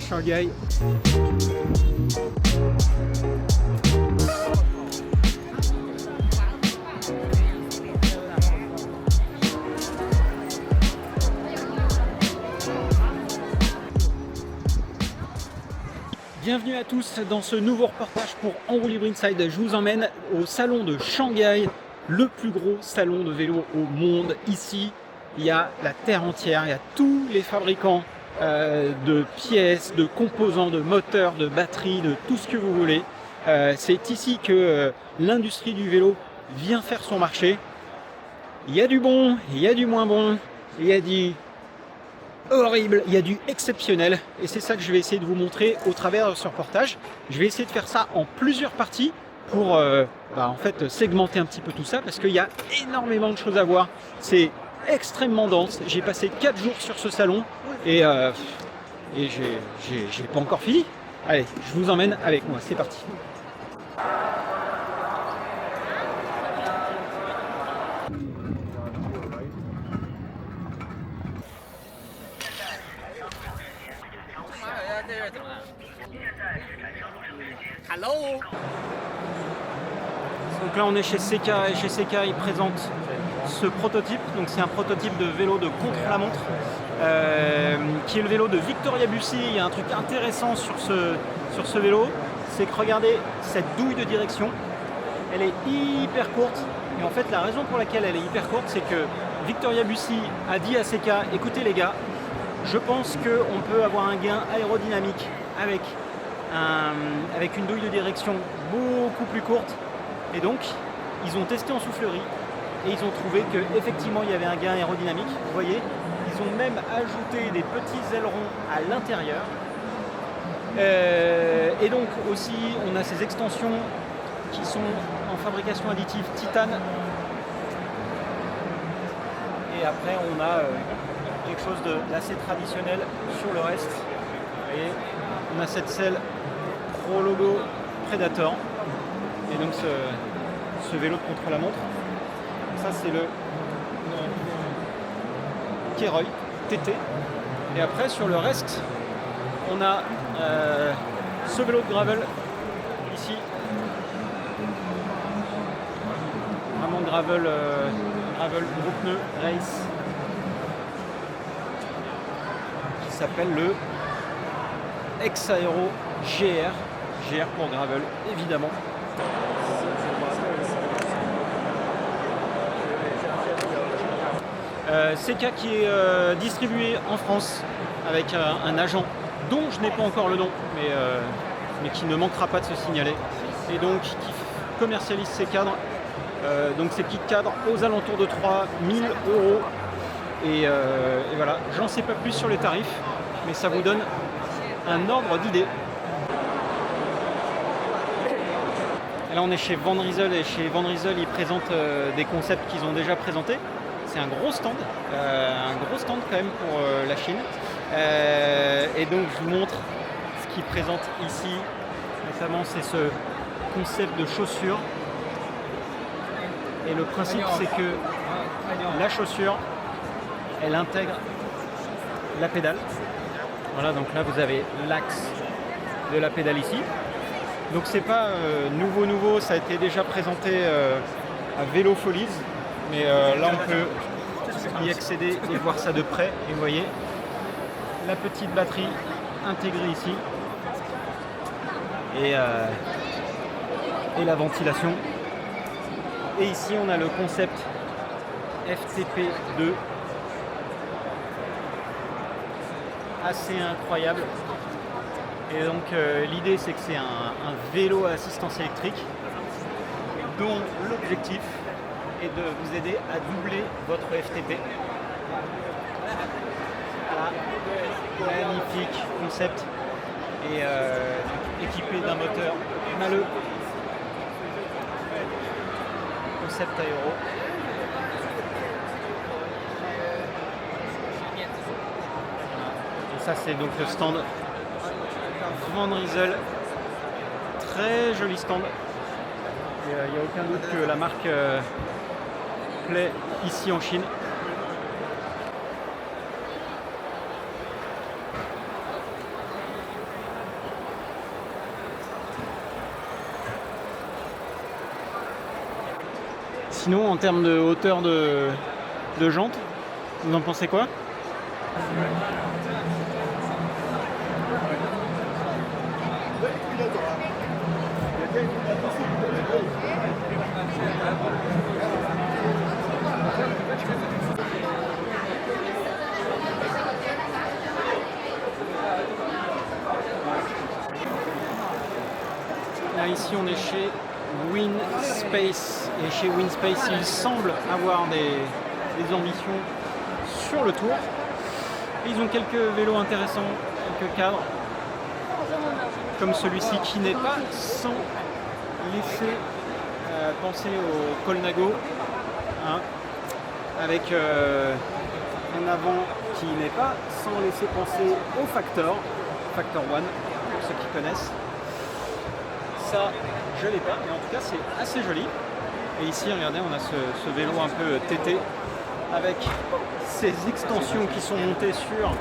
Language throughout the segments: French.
Shanghai. Bienvenue à tous dans ce nouveau reportage pour En Roue Libre Inside. Je vous emmène au salon de Shanghai, le plus gros salon de vélo au monde. Ici, il y a la terre entière, il y a tous les fabricants de pièces, de composants, de moteurs, de batteries, de tout ce que vous voulez. C'est ici que l'industrie du vélo vient faire son marché. Il y a du bon, il y a du moins bon, il y a du horrible, il y a du exceptionnel, et c'est ça que je vais essayer de vous montrer au travers de ce reportage. Je vais essayer de faire ça en plusieurs parties pour en fait segmenter un petit peu tout ça, parce qu'il y a énormément de choses à voir. C'est extrêmement dense. J'ai passé 4 jours sur ce salon et j'ai pas encore fini. Allez, je vous emmène avec moi, c'est parti. Hello. Donc là on est chez Seka, et chez Seka ils présentent ce prototype. Donc c'est un prototype de vélo de contre-la-montre qui est le vélo de Victoria Bussy. Il y a un truc intéressant sur ce vélo, c'est que regardez cette douille de direction, elle est hyper courte, et en fait la raison pour laquelle elle est hyper courte, c'est que Victoria Bussy a dit à Seka, écoutez les gars, je pense qu'on peut avoir un gain aérodynamique avec une douille de direction beaucoup plus courte, et donc ils ont testé en soufflerie et ils ont trouvé qu'effectivement il y avait un gain aérodynamique. Vous voyez, ils ont même ajouté des petits ailerons à l'intérieur, et donc aussi on a ces extensions qui sont en fabrication additive titane, et après on a quelque chose d'assez traditionnel sur le reste. Vous voyez, on a cette selle Pro Logo Predator, et donc ce vélo de contre-la-montre, ça c'est le Keroy TT. Et après sur le reste on a ce vélo de gravel ici, vraiment gravel gros pneu race, qui s'appelle le X-Aero GR pour gravel évidemment. Seka qui est distribué en France avec un agent dont je n'ai pas encore le nom, mais qui ne manquera pas de se signaler, et donc qui commercialise ces cadres, donc ces kits cadres aux alentours de 3 000 €. Et voilà, j'en sais pas plus sur les tarifs, mais ça vous donne un ordre d'idée. Là on est chez Van Rysel, et chez Van Rysel ils présentent des concepts qu'ils ont déjà présentés. C'est un gros stand quand même pour la Chine. Et donc je vous montre ce qu'ils présentent ici. Notamment c'est ce concept de chaussure. Et le principe c'est que la chaussure, elle intègre la pédale. Voilà, donc là vous avez l'axe de la pédale ici. Donc c'est pas nouveau, ça a été déjà présenté à Vélo Folies, mais là on peut y accéder et voir ça de près. Et vous voyez la petite batterie intégrée ici, et la ventilation. Et ici on a le concept FTP2, assez incroyable. Et donc l'idée c'est que c'est un vélo à assistance électrique dont l'objectif est de vous aider à doubler votre FTP. Voilà, magnifique concept, et équipé d'un moteur Maleux, concept aéro. Et ça c'est donc le stand Van Rysel, très joli stand. Il n'y a aucun doute que la marque plaît ici en Chine. Sinon, en termes de hauteur de jantes, vous en pensez quoi? Là, ici, on est chez WinSpace. Et chez WinSpace, il semble avoir des ambitions sur le tour. Et ils ont quelques vélos intéressants, quelques cadres, comme celui-ci qui n'est pas sans laisser penser au Colnago, hein, avec un avant qui n'est pas sans laisser penser au Factor One, pour ceux qui connaissent. Ça, je l'ai pas, mais en tout cas c'est assez joli. Et ici, regardez, on a ce vélo un peu TT avec ces extensions qui sont montées sur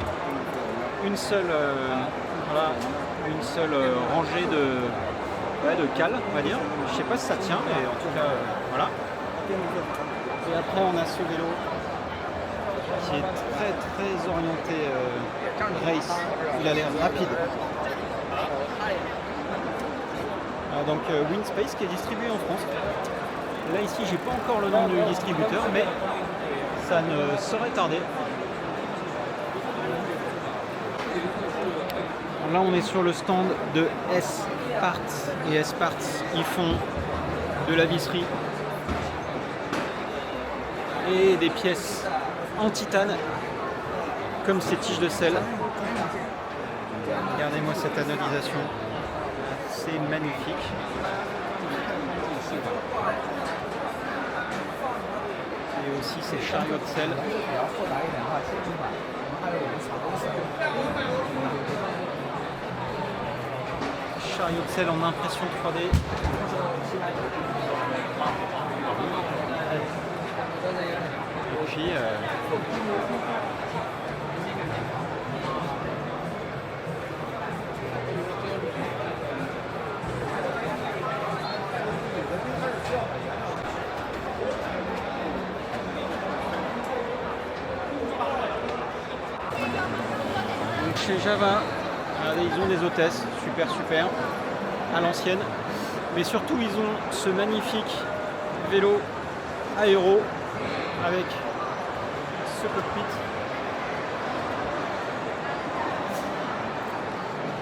une seule, rangée de cales, on va dire. Je sais pas si ça tient, mais en tout cas, voilà. Et après, on a ce vélo qui est très orienté race. Il a l'air rapide. Donc WinSpace qui est distribué en France. Là ici j'ai pas encore le nom du distributeur, mais ça ne saurait tarder. Là on est sur le stand de S-Parts, et S-Parts ils font de la visserie et des pièces en titane comme ces tiges de sel. Regardez-moi cette anodisation. C'est magnifique. Et aussi ces chariots de sel. Chariots de sel en impression 3D. Et puis chez Java, ils ont des hôtesses, super, à l'ancienne. Mais surtout, ils ont ce magnifique vélo aéro avec ce cockpit.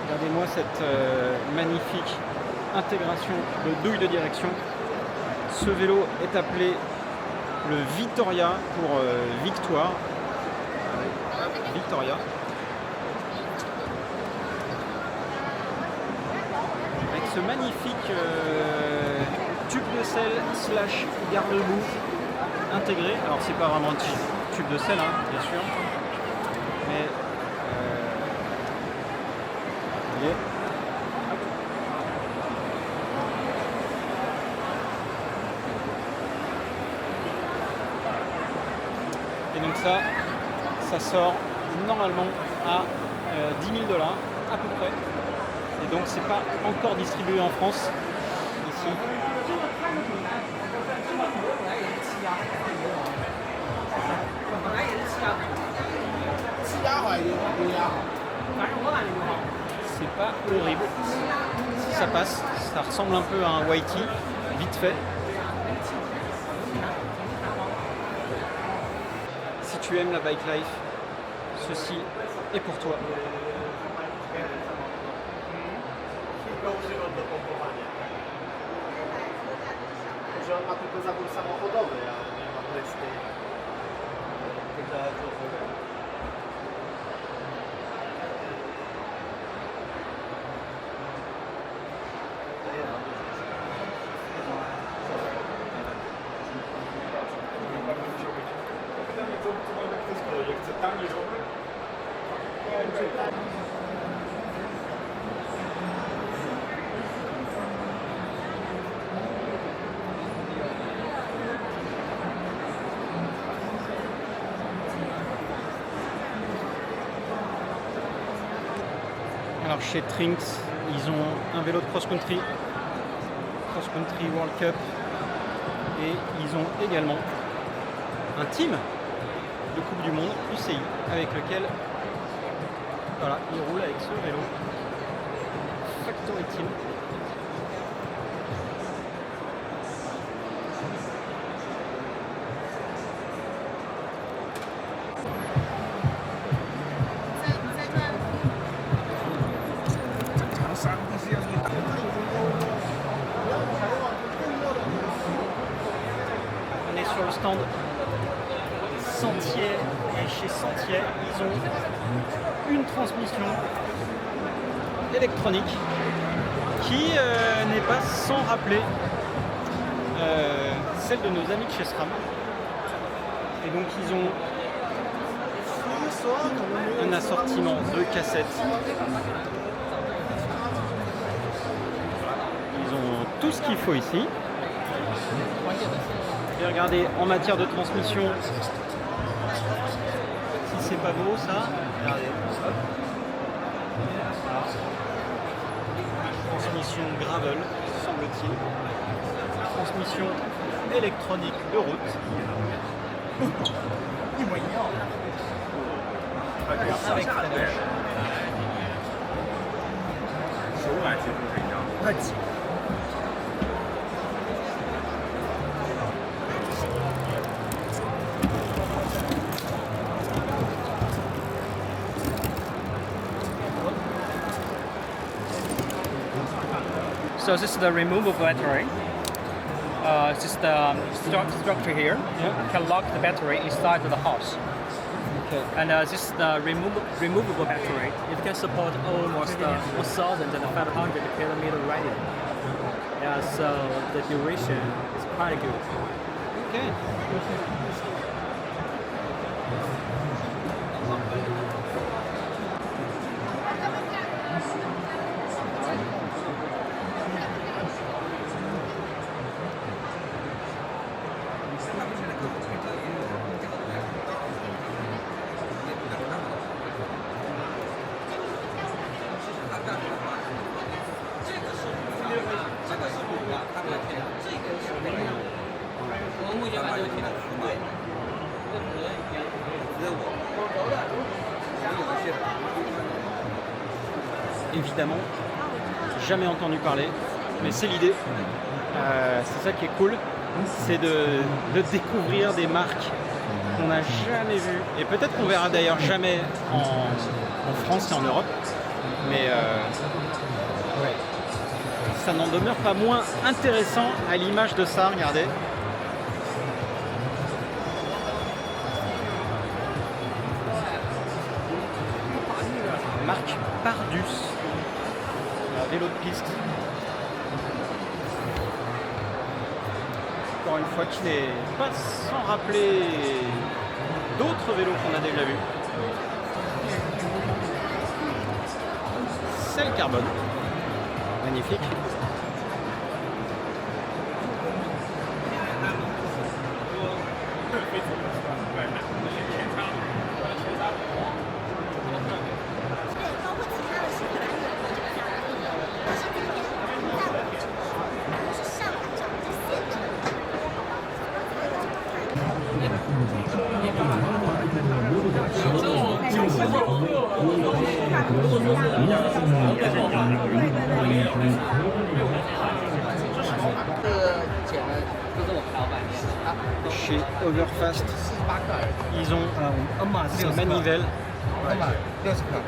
Regardez-moi cette magnifique intégration de douille de direction. Ce vélo est appelé le Vittoria pour victoire. Vittoria. Ce magnifique tube de sel slash garde-boue intégré. Alors c'est pas vraiment un tube de sel, hein, bien sûr, mais et donc ça sort normalement à 10 000 $ à peu près. Et donc c'est pas encore distribué en France ici. C'est pas horrible. Si ça passe, ça ressemble un peu à un YT, vite fait. Si tu aimes la bike life, ceci est pour toi. Że on ma tylko zawór samochodowy, a nie ma testy. Alors chez Trinks, ils ont un vélo de cross-country World Cup Et ils ont également un team de Coupe du Monde UCI avec lequel voilà, ils roulent avec ce vélo Factory Team. On est sur le stand Sentier et chez Sentier, ils ont une transmission électronique qui n'est pas sans rappeler celle de nos amis de chez SRAM. Et donc ils ont un assortiment de cassettes. Ils ont tout ce qu'il faut ici. Et regardez, en matière de transmission, si c'est pas beau ça, regardez. Hop. Voilà. Transmission gravel, semble-t-il. Transmission électronique de route. Avec freinage. So this is the removable battery. This is the structure here. Yeah. You can lock the battery inside the house. Okay. And this is the removable battery. It can support almost 1,500 kilometer radius. Yeah, so the duration is quite good. Okay. Évidemment, jamais entendu parler, mais c'est l'idée. C'est ça qui est cool, c'est de découvrir des marques qu'on n'a jamais vues. Et peut-être qu'on verra d'ailleurs jamais en France et en Europe. Mais ouais, ça n'en demeure pas moins intéressant à l'image de ça, regardez. Marque Pardus, un vélo de piste. Encore une fois, qui n'est pas sans rappeler d'autres vélos qu'on a déjà vus. C'est le carbone, magnifique. Chez Overfast, ils ont ces manivelles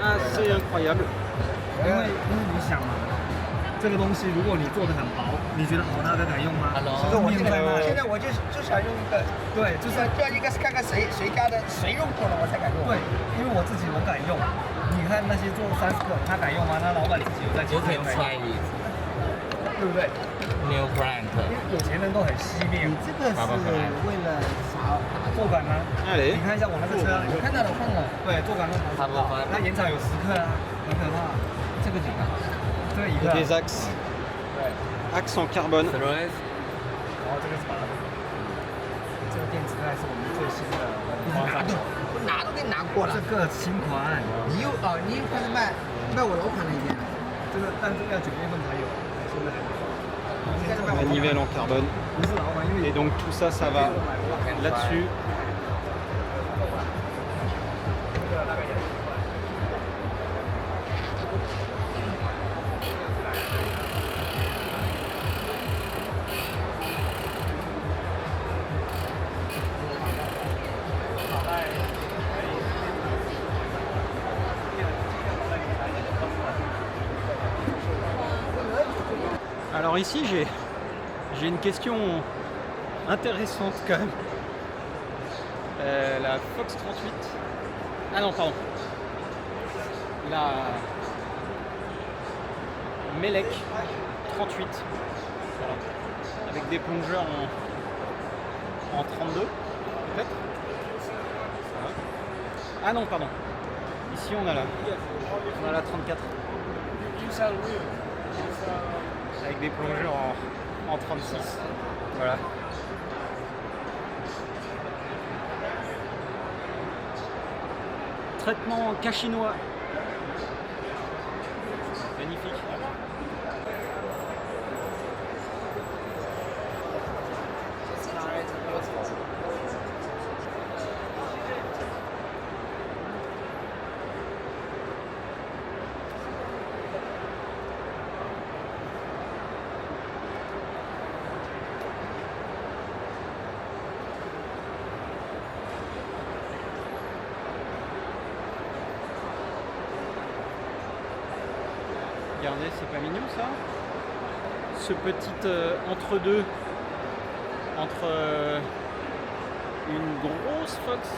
assez incroyables. 因为你想嘛，这个东西如果你做的很薄，你觉得好大家敢用吗？其实我现在在现在我就想用一个，对，就是就应该是看看谁家的谁用过了我才敢用。对，因为我自己我敢用。你看那些做30个，他敢用吗？他老板自己有在做， You can try it. 对不对？ New brand. 有钱人都很惜命。这个是为了啥？坐感吗？Allez, 你看一下我那个车，我看到了，我看到了，对，坐感都差不多它延长有10克啊，很可怕。这个几个？这个1克啊。 des axes, 对， axes en carbone. Otherwise, 然后这个是把它，这个电池带是我们最新的夸张。我拿都给你拿过了这。个新款，你又开始卖我老款了已经。这个但是要9月份才有，现在还没有。这 manivelle en carbone. Et donc tout ça, ça va là-dessus. Alors ici, j'ai une question intéressante quand même. La Fox 38. Ah non, pardon. La Melec 38. Voilà. Avec des plongeurs en 32, peut-être. Voilà. Ah non, pardon. Ici, on a la 34. Avec des plongeurs en 36. Voilà. Traitement en cas chinois. Magnifique. Regardez, c'est pas mignon ça? Ce petit entre-deux entre une grosse Fox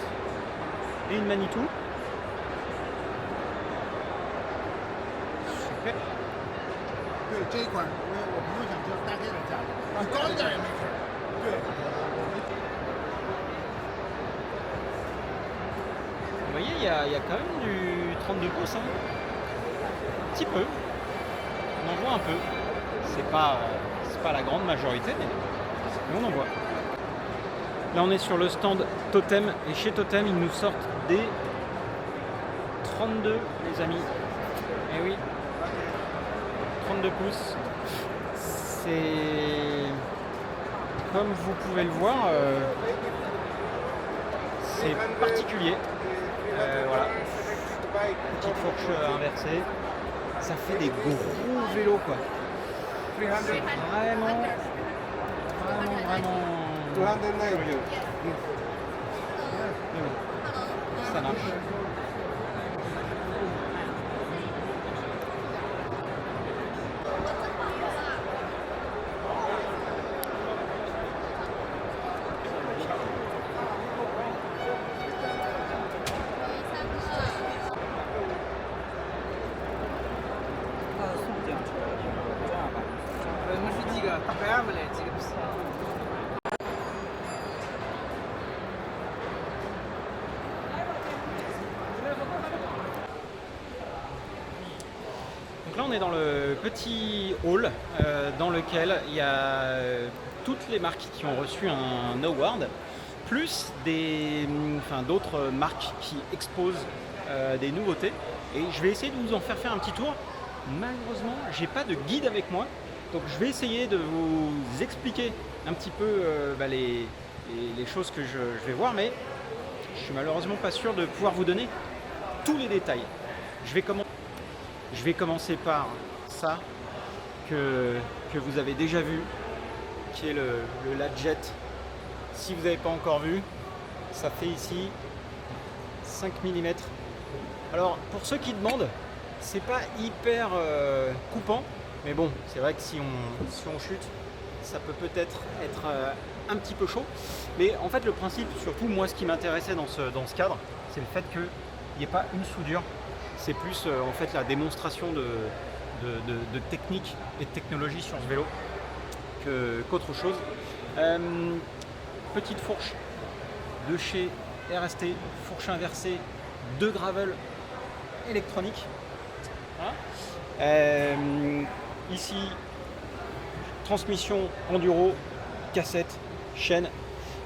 et une Manitou. Super. 对这一款，我朋友想知道大概的价格，高一点也没事。对。 Vous voyez, il y a quand même du 32 pouces. Hein. Un petit peu. On en voit un peu. C'est pas la grande majorité, mais on en voit. Là, on est sur le stand Totem. Et chez Totem, ils nous sortent des 32, les amis. Eh oui. 32 pouces. C'est... Comme vous pouvez le voir, c'est particulier. Voilà, petite fourche inversée, ça fait des gros vélos quoi. C'est vraiment curieux. Mais bon, ça marche. Donc là on est dans le petit hall dans lequel il y a toutes les marques qui ont reçu un award, plus d'autres marques qui exposent des nouveautés. Et je vais essayer de vous en faire un petit tour. Malheureusement, j'ai pas de guide avec moi, donc je vais essayer de vous expliquer un petit peu les choses que je vais voir, mais je suis malheureusement pas sûr de pouvoir vous donner tous les détails. Je vais commencer par ça que vous avez déjà vu, qui est le Ladjet. Si vous n'avez pas encore vu, ça fait ici 5 mm. Alors pour ceux qui demandent, c'est pas hyper coupant, mais bon, c'est vrai que si on chute, ça peut peut-être être un petit peu chaud. Mais en fait, le principe, surtout moi, ce qui m'intéressait dans ce cadre, c'est le fait qu'il n'y ait pas une soudure. C'est plus en fait la démonstration de technique et de technologie sur ce vélo qu'autre chose. Petite fourche de chez RST, fourche inversée de gravel électronique. Voilà. Ici, transmission enduro, cassette, chaîne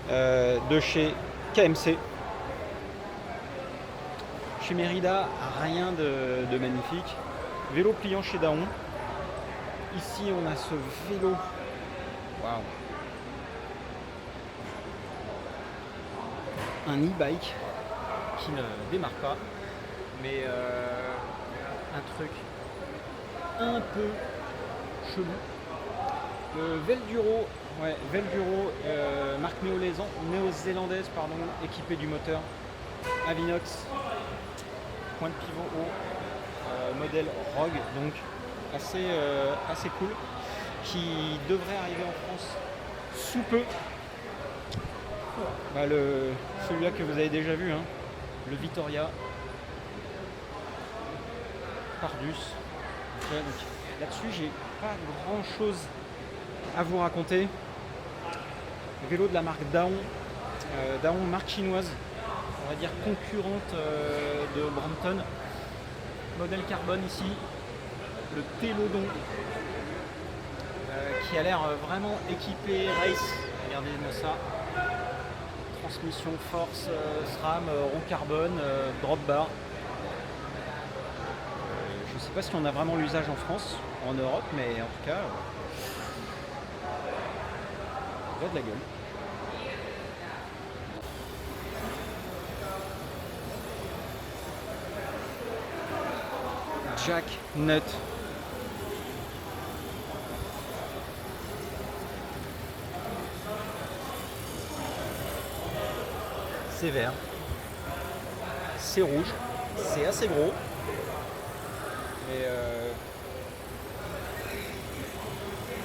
de chez KMC. Chez Merida, rien de magnifique. Vélo pliant chez Daon. Ici, on a ce vélo Waouh. Un e-bike qui ne démarre pas, mais un truc un peu chelou. Velduro, marque néo-zélandaise, pardon, équipée du moteur Avinox, point de pivot haut, modèle Rogue, donc assez cool, qui devrait arriver en France sous peu. Bah, celui-là que vous avez déjà vu, hein, le Vittoria Pardus. Donc, là-dessus, j'ai pas grand-chose à vous raconter. Vélo de la marque Daon, marque chinoise, on va dire concurrente de Brompton. Modèle carbone ici, le Télodon, qui a l'air vraiment équipé race. Regardez-moi ça. Transmission force, SRAM, roue carbone, drop bar. Je ne sais pas si on a vraiment l'usage en France, en Europe, mais en tout cas, il a de la gueule. Jack Nut. C'est vert, c'est rouge, c'est assez gros, mais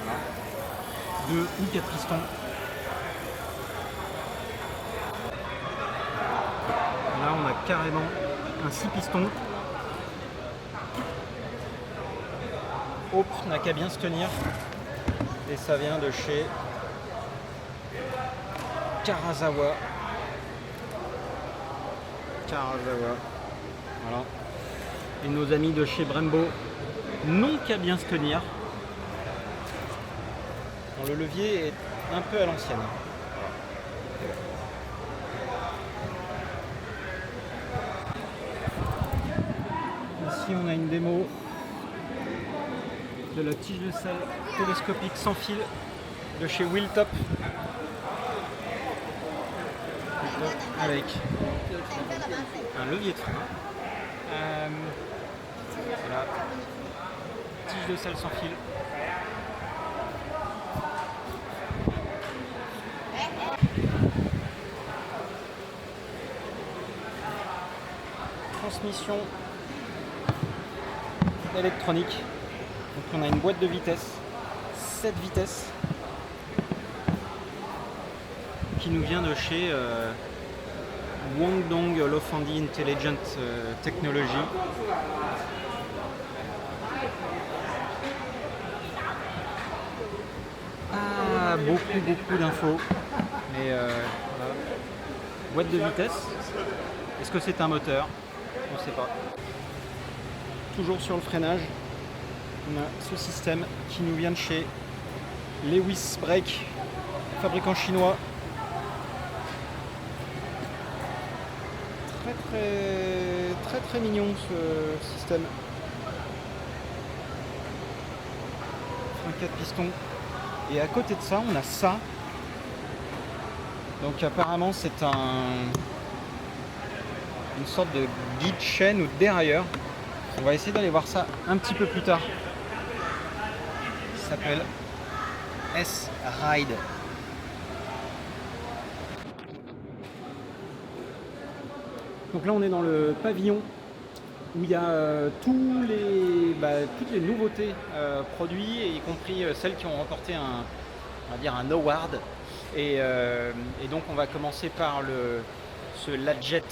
voilà. 2 ou 4 pistons. Là on a carrément un 6 pistons. Hop n'a qu'à bien se tenir, et ça vient de chez Karazawa. Voilà. Et nos amis de chez Brembo n'ont qu'à bien se tenir. Bon, le levier est un peu à l'ancienne. Ici on a une démo de la tige de selle télescopique sans fil de chez Wheeltop. Avec un levier de frein, voilà. Tige de selle sans fil, transmission électronique, donc on a une boîte de vitesse, 7 vitesses, qui nous vient de chez Guangdong Lofandi Intelligent Technology. Ah, beaucoup d'infos. Mais voilà. Boîte de vitesse. Est-ce que c'est un moteur? On ne sait pas. Toujours sur le freinage, on a ce système qui nous vient de chez Lewis Brake, fabricant chinois. Très mignon ce système. Un 4 pistons. Et à côté de ça, on a ça. Donc apparemment c'est une sorte de guide chaîne ou de dérailleur. On va essayer d'aller voir ça un petit peu plus tard. Ça s'appelle S-Ride. Donc là on est dans le pavillon où il y a toutes les nouveautés produits, y compris celles qui ont remporté un award. Et donc on va commencer par ce Ladjet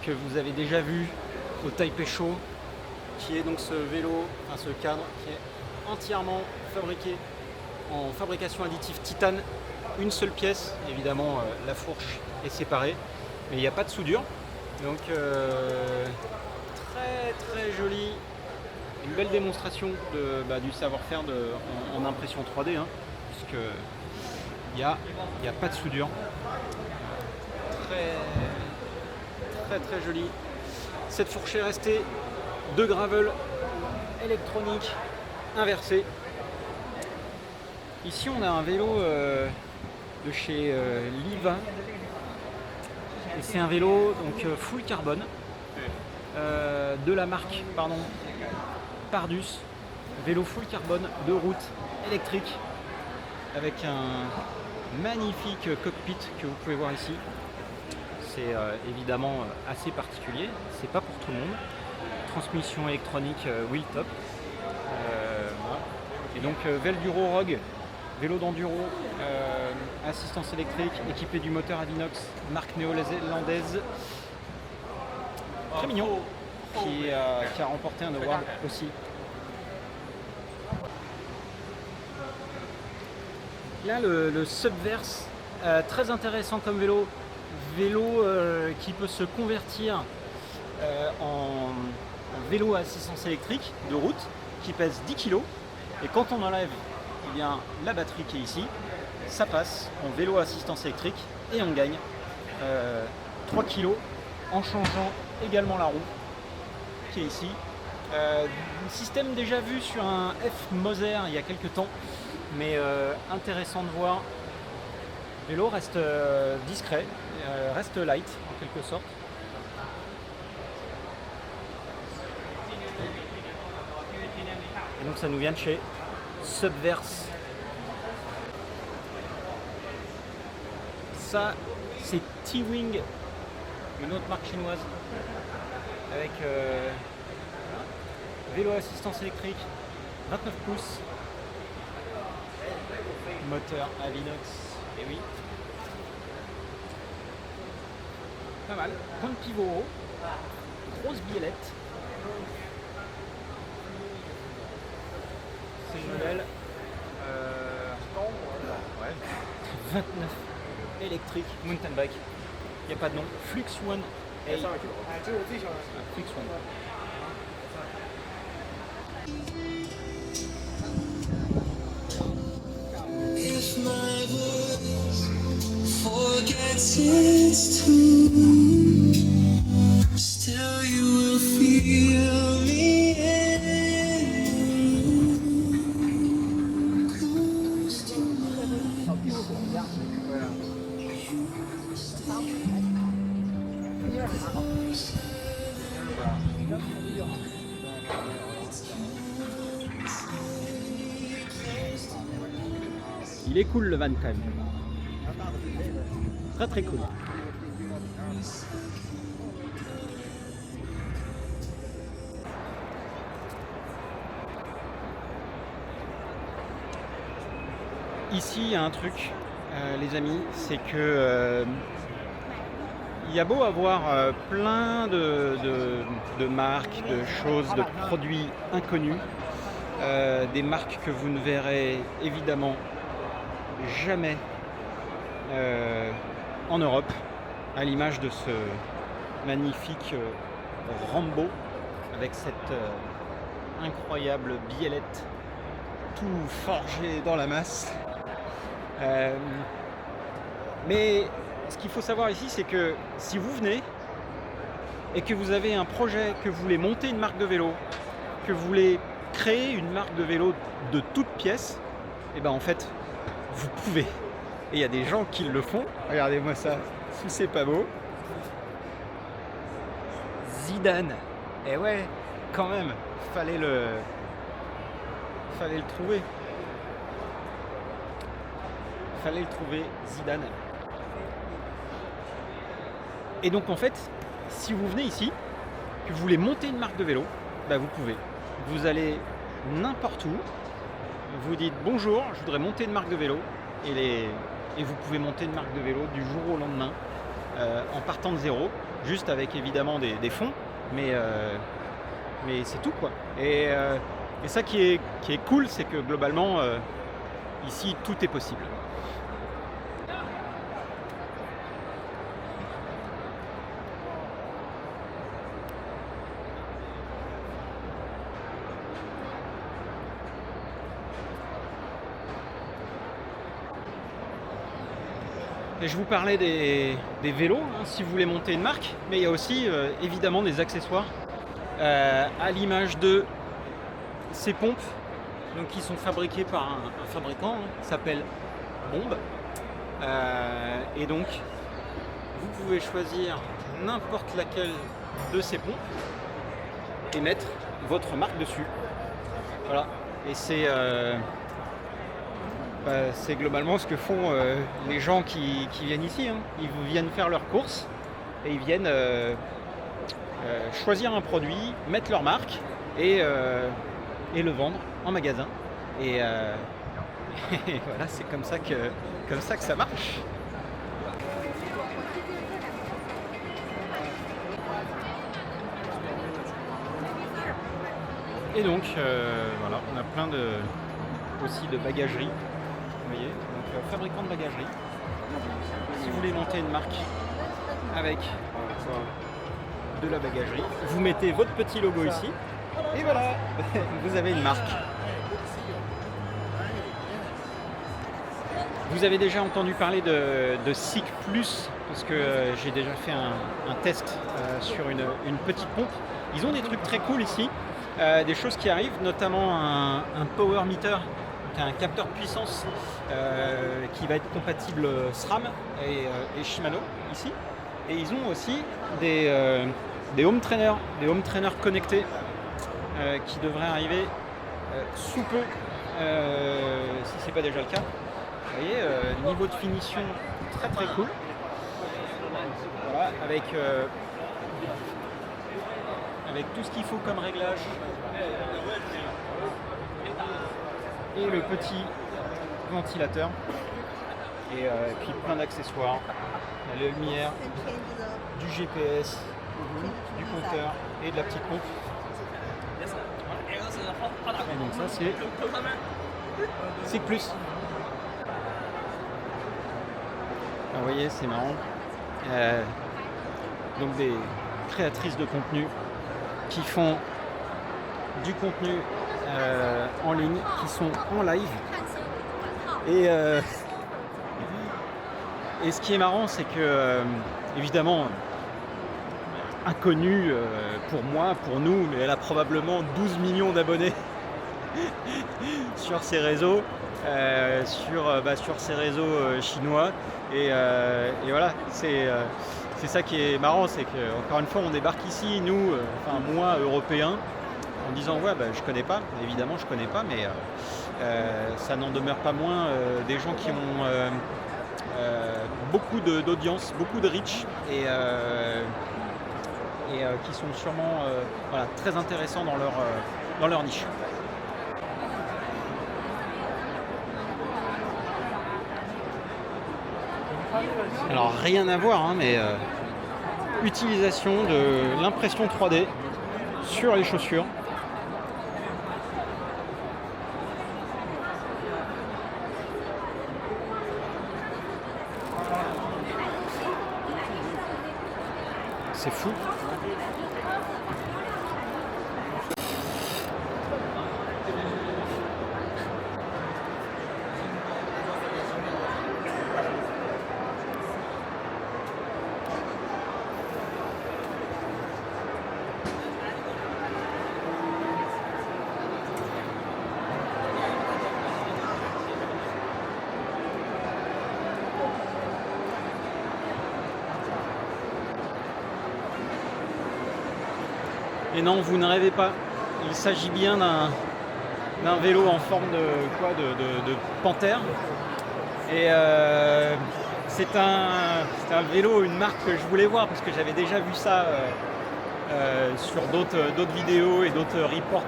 que vous avez déjà vu au Taipei Show, qui est donc ce vélo, ce cadre qui est entièrement fabriqué en fabrication additive titane, une seule pièce. Évidemment la fourche est séparée, mais il n'y a pas de soudure. Donc très joli, une belle démonstration du savoir-faire en impression 3D, hein, puisque il n'y a pas de soudure. Très joli. Cette fourche est restée de gravel électronique inversée. Ici on a un vélo de chez Liva. Et c'est un vélo donc full carbone de la marque Pardus. Vélo full carbone de route électrique avec un magnifique cockpit que vous pouvez voir ici. C'est évidemment assez particulier, c'est pas pour tout le monde. Transmission électronique wheel top. Voilà. Et donc Velduro Rogue, vélo d'enduro, assistance électrique, équipé du moteur Avinox, marque néo-zélandaise. Très mignon, qui a remporté un award aussi. Là le Subverse, très intéressant comme vélo qui peut se convertir en vélo à assistance électrique de route qui pèse 10 kg et quand on enlève la batterie qui est ici, ça passe en vélo à assistance électrique et on gagne 3 kg en changeant également la roue qui est ici. Un système déjà vu sur un F Moser il y a quelques temps, mais intéressant de voir. Le vélo reste discret, reste light en quelque sorte. Et donc ça nous vient de chez Subverse. Ça c'est T-Wing, une autre marque chinoise, avec vélo assistance électrique, 29 pouces, moteur Avinox, et oui. Pas mal, point de pivot haut, grosse biellette. C'est une modèle 29 électrique, mountain bike. Il n'y a pas de nom. Flux One A. Flux One. If my voice forgets its tune, still you will feel me in close to Il est cool le van quand même. Très très cool. Ici il y a un truc, les amis, c'est que il y a beau avoir plein de marques, de choses, de produits inconnus, des marques que vous ne verrez évidemment jamais en Europe, à l'image de ce magnifique Rambo avec cette incroyable biellette tout forgé dans la masse. Mais ce qu'il faut savoir ici, c'est que si vous venez et que vous avez un projet, que vous voulez monter une marque de vélo, que vous voulez créer une marque de vélo de toutes pièces, et ben en fait vous pouvez. Et il y a des gens qui le font. Regardez-moi ça, si c'est pas beau. Zidane. Et ouais, quand même, fallait le trouver. Fallait le trouver, Zidane. Et donc en fait, si vous venez ici, que vous voulez monter une marque de vélo, bah vous pouvez. Vous allez n'importe où, vous dites bonjour, je voudrais monter une marque de vélo, et vous pouvez monter une marque de vélo du jour au lendemain, en partant de zéro, juste avec évidemment des fonds, mais c'est tout quoi. Et ça qui est cool, c'est que globalement, ici tout est possible. Et je vous parlais des vélos, hein, si vous voulez monter une marque, mais il y a aussi évidemment des accessoires à l'image de ces pompes Donc ils sont fabriqués par un fabricant qui s'appelle Bombe. Et donc vous pouvez choisir n'importe laquelle de ces pompes et mettre votre marque dessus. Voilà. Et c'est globalement ce que font les gens qui viennent ici. Hein. Ils viennent faire leurs courses et ils viennent choisir un produit, mettre leur marque et le vendre en magasin. Et voilà, c'est comme ça que ça marche. Et donc voilà, on a plein aussi de bagagerie. Vous voyez, donc fabricant de bagagerie. Si vous voulez monter une marque avec de la bagagerie, vous mettez votre petit logo ici et voilà, vous avez une marque. Vous avez déjà entendu parler de SICK Plus parce que j'ai déjà fait un test sur une petite pompe. Ils ont des trucs très cool ici, des choses qui arrivent, notamment un power meter, un capteur de puissance qui va être compatible SRAM et Shimano ici. Et ils ont aussi des home trainers connectés qui devraient arriver sous peu, si ce n'est pas déjà le cas. Vous voyez, niveau de finition très très cool. Voilà, avec tout ce qu'il faut comme réglage. Et le petit ventilateur. Et puis plein d'accessoires. La lumière, du GPS, du compteur et de la petite pompe. Et donc ça c'est SICK Plus. Alors, vous voyez, c'est marrant. Donc des créatrices de contenu qui font du contenu en ligne, qui sont en live. Et ce qui est marrant, c'est que, évidemment, inconnue pour moi, pour nous, mais elle a probablement 12 millions d'abonnés sur ses réseaux, sur ces réseaux chinois. Et voilà, c'est ça qui est marrant, c'est qu'encore une fois, on débarque ici, nous, moi, Européen, en disant ouais, je connais pas, évidemment je connais pas, mais ça n'en demeure pas moins des gens qui ont beaucoup d'audience, beaucoup de reach et qui sont sûrement très intéressants dans leur niche. Alors rien à voir, hein, mais utilisation de l'impression 3D sur les chaussures. C'est fou. Et non, vous ne rêvez pas. Il s'agit bien d'un vélo en forme de panthère. Et c'est un vélo, une marque que je voulais voir parce que j'avais déjà vu ça sur d'autres vidéos et d'autres reports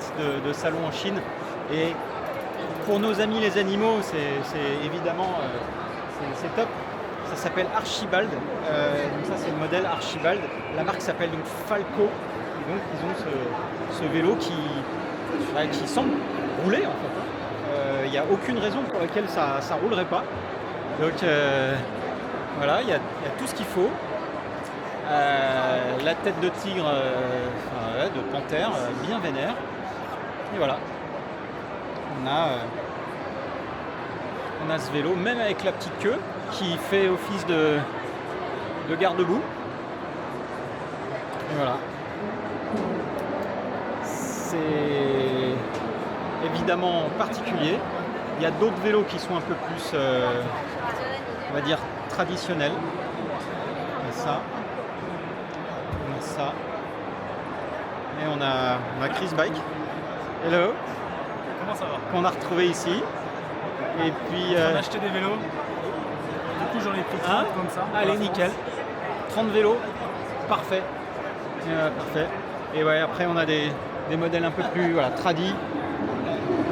de salons en Chine. Et pour nos amis les animaux, c'est évidemment c'est top. Ça s'appelle Archibald. Donc ça c'est le modèle Archibald. La marque s'appelle donc Falco. Et donc ils ont ce vélo qui semble rouler en fait. Il n'y a aucune raison pour laquelle ça ne roulerait pas. Donc voilà, il y a tout ce qu'il faut. La tête de tigre, de panthère, bien vénère. Et voilà. On a ce vélo, même avec la petite queue, qui fait office de garde-boue. Et voilà. évidemment particulier. Il y a d'autres vélos qui sont un peu plus, on va dire, traditionnels. On a ça. On a ça. Et on a Chris Bike. Hello. Comment ça va? Qu'on a retrouvé ici. Et puis... On a acheté des vélos. Du coup, j'en ai pris 30 comme ça. Allez, nickel. 30 vélos. Parfait. Parfait. Et ouais, après, on a des modèles un peu plus voilà, tradis.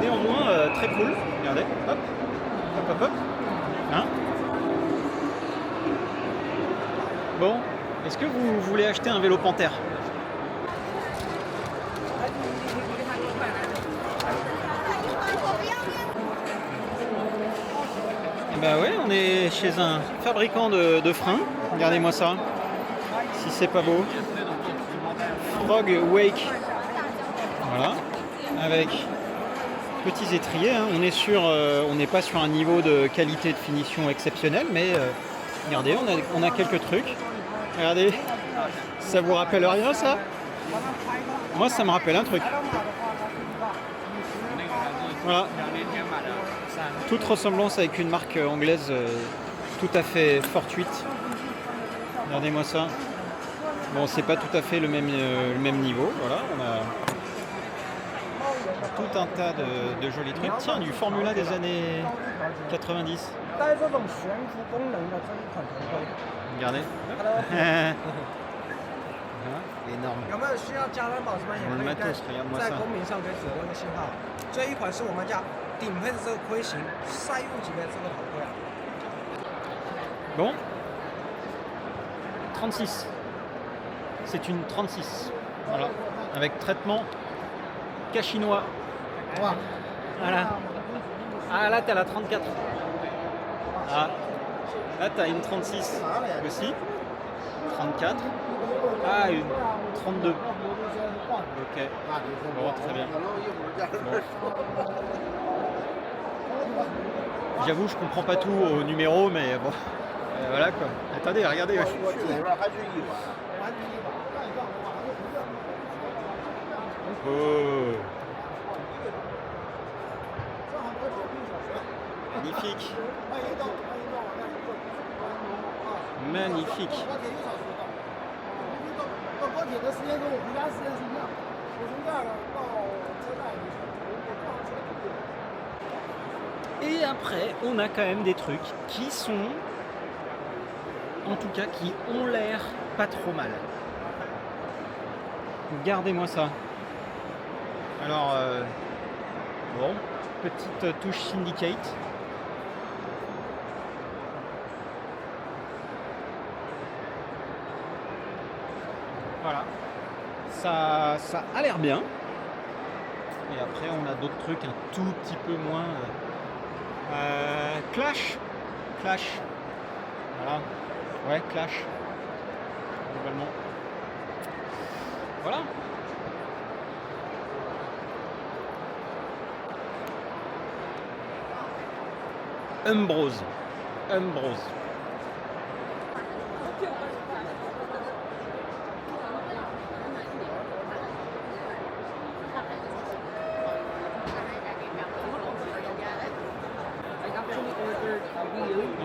Néanmoins, très cool. Regardez. Hop. Hop, hop, hop. Hein? Bon. Est-ce que vous voulez acheter un vélo Panthère? Bah ouais, on est chez un fabricant de freins. Regardez-moi ça. Si c'est pas beau. Frog Wake. Voilà. Avec petits étriers. Hein. On n'est pas sur un niveau de qualité de finition exceptionnel, mais regardez, on a quelques trucs. Regardez. Ça vous rappelle rien ça? Moi ça me rappelle un truc. Voilà. Toute ressemblance avec une marque anglaise tout à fait fortuite. Regardez-moi ça. Bon, c'est pas tout à fait le même niveau. Voilà, on a tout un tas de jolis trucs. Tiens, du Formula des années 90. Regardez. Énorme. 有没有需要加担保什么？也可以在公屏上可以指那个信号。这一款是我们家顶配的这个盔型，赛用级的这个头盔啊。 Bon. 36. C'est une 36. Voilà. Avec traitement cachinois. Voilà. Ah là, t'as la 34. Ah. Là, t'as une 36 aussi. 34. Ah, une 32. Ok. Bon, très bien. Bon. J'avoue, je comprends pas tout au numéro, mais bon. Voilà quoi. Attendez, regardez. Oh. Magnifique. Magnifique. Et après, on a quand même des trucs qui sont, en tout cas, qui ont l'air pas trop mal. Regardez-moi ça. Alors, bon, petite touche Syndicate. Voilà. Ça a l'air bien. Et après, on a d'autres trucs un tout petit peu moins... Clash. Voilà. Ouais, Clash. Globalement. Voilà. Umbrose.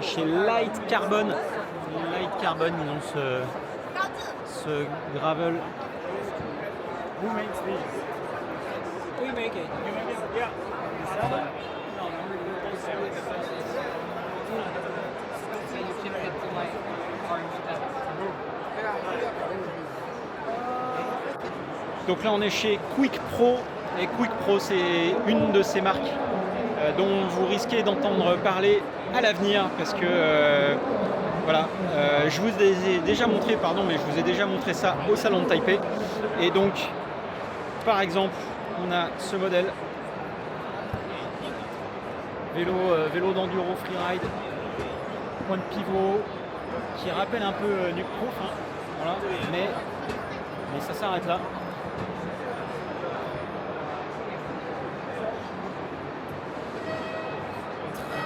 Chez Light Carbon, ils ont ce gravel. Who makes these? We make it. You make it? Yeah. You sell them? Donc là on est chez Quick Pro, et Quick Pro c'est une de ces marques dont vous risquez d'entendre parler à l'avenir parce que voilà, je vous ai déjà montré, mais je vous ai déjà montré ça au salon de Taipei. Et donc par exemple on a ce modèle vélo d'enduro freeride, point de pivot qui rappelle un peu Nuke Proof, hein, voilà, mais ça s'arrête là.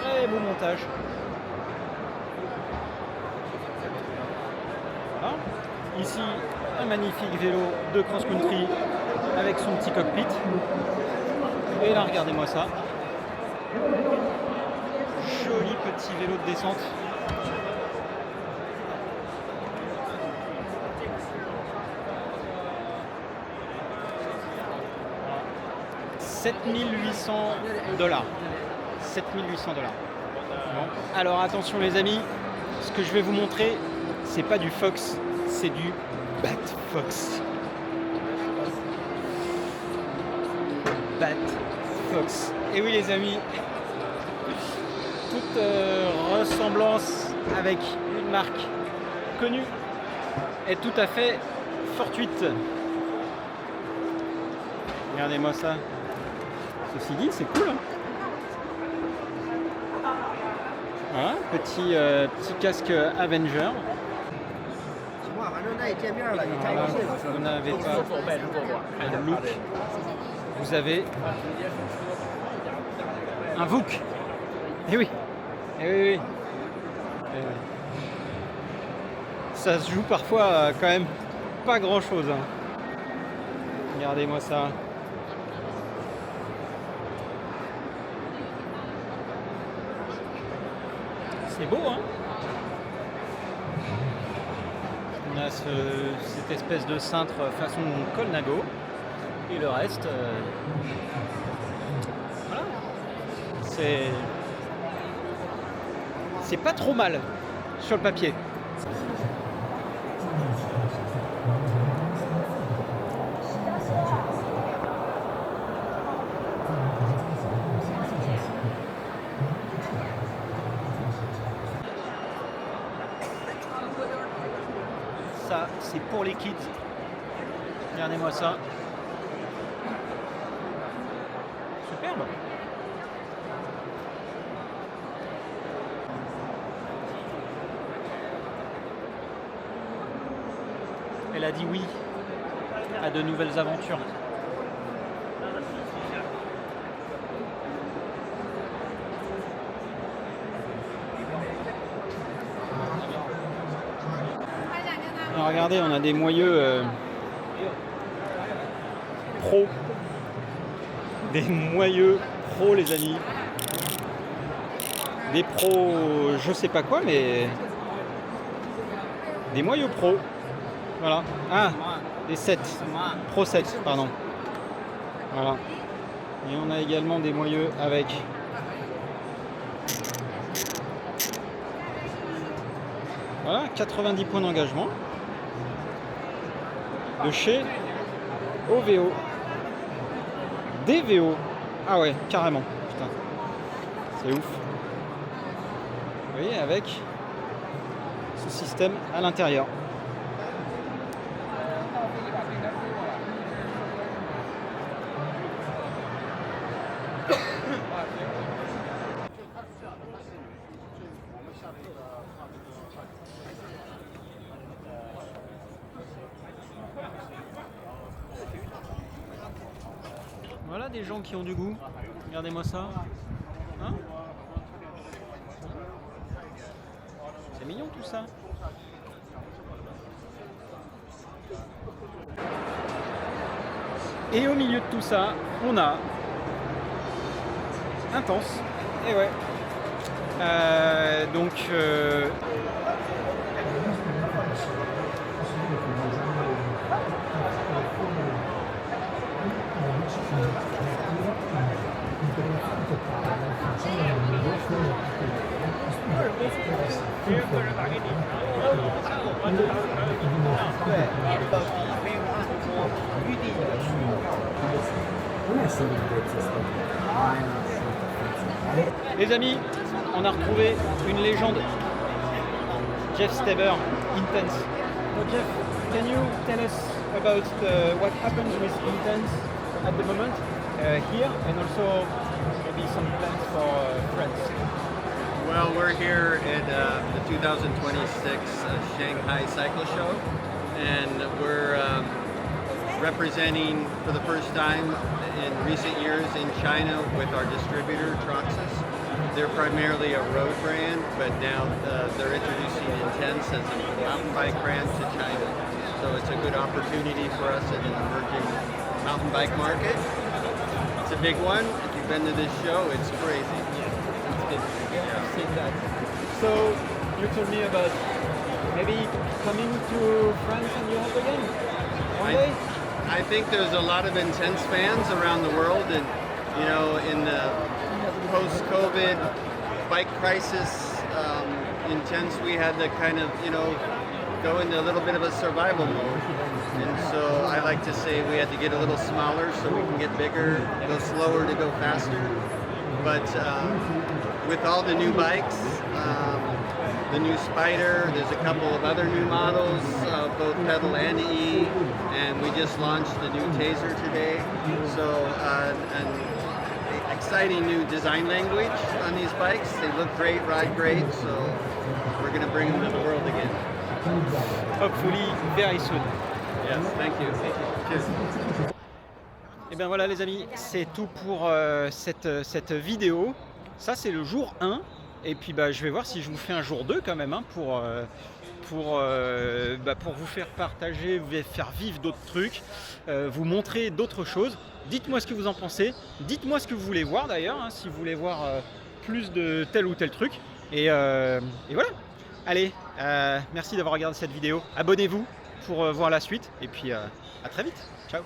Très beau montage. Voilà. Ici, un magnifique vélo de cross-country avec son petit cockpit. Et là, regardez-moi ça. Joli petit vélo de descente. $7 800. 7 800 $. Bon. Alors attention les amis, ce que je vais vous montrer, c'est pas du Fox, c'est du Bat Fox. Bat Fox. Et oui les amis, toute ressemblance avec une marque connue est tout à fait fortuite. Regardez-moi ça. Ceci dit, c'est cool. Voilà, petit casque Avenger. Voilà, vous n'avez pas un look, vous avez un VOOC. Eh oui, eh oui, oui. Eh oui. Ça se joue parfois quand même pas grand chose. Regardez-moi ça. C'est beau, hein? On a cette espèce de cintre façon Colnago et le reste, voilà. C'est pas trop mal sur le papier. Ça, c'est pour les kids. Regardez-moi ça. Superbe. Elle a dit oui à de nouvelles aventures. Alors regardez, on a des moyeux pro. Des moyeux pro les amis. Des pros je sais pas quoi mais des moyeux pro. Voilà. Ah, des 7. Pro 7, pardon. Voilà. Et on a également des moyeux avec voilà, 90 points d'engagement. De chez OVO. DVO. Ah ouais, carrément. Putain. C'est ouf. Vous voyez, avec ce système à l'intérieur. Voilà des gens qui ont du goût. Regardez-moi ça. Hein? C'est mignon tout ça. Et au milieu de tout ça, on a Intense. Et ouais. Donc les amis, on a retrouvé une légende, Jeff Steber, Intense. So Jeff, can you tell us about what happens with Intense at the moment here, and also maybe some plans for France? Well, we're here at the 2026 Shanghai Cycle Show, and we're representing for the first time in recent years in China with our distributor, Troxus. They're primarily a road brand, but now they're introducing Intense as a mountain bike brand to China. So it's a good opportunity for us in an emerging mountain bike market. It's a big one. If you've been to this show, it's crazy. I've seen that. So you told me about maybe coming to France and Europe again one day? I think there's a lot of intense fans around the world, and you know, in the post-COVID bike crisis, intense, we had to kind of, you know, go into a little bit of a survival mode. And so I like to say we had to get a little smaller so we can get bigger, go slower to go faster. But with all the new bikes, the new Spider, there's a couple of other new models, both pedal and E, and we just launched the new Taser today. So an exciting new design language on these bikes. They look great, ride great, so we're going to bring them to the world again. Hopefully very soon. Yes, thank you. Cheers. Et bien voilà les amis, c'est tout pour cette vidéo. Ça c'est le jour 1. Et puis bah, je vais voir si je vous fais un jour 2 quand même hein, pour vous faire partager, vous faire vivre d'autres trucs, vous montrer d'autres choses. Dites-moi ce que vous en pensez. Dites-moi ce que vous voulez voir d'ailleurs, hein, si vous voulez voir plus de tel ou tel truc. Et voilà. Allez, merci d'avoir regardé cette vidéo. Abonnez-vous pour voir la suite. Et puis à très vite. Ciao.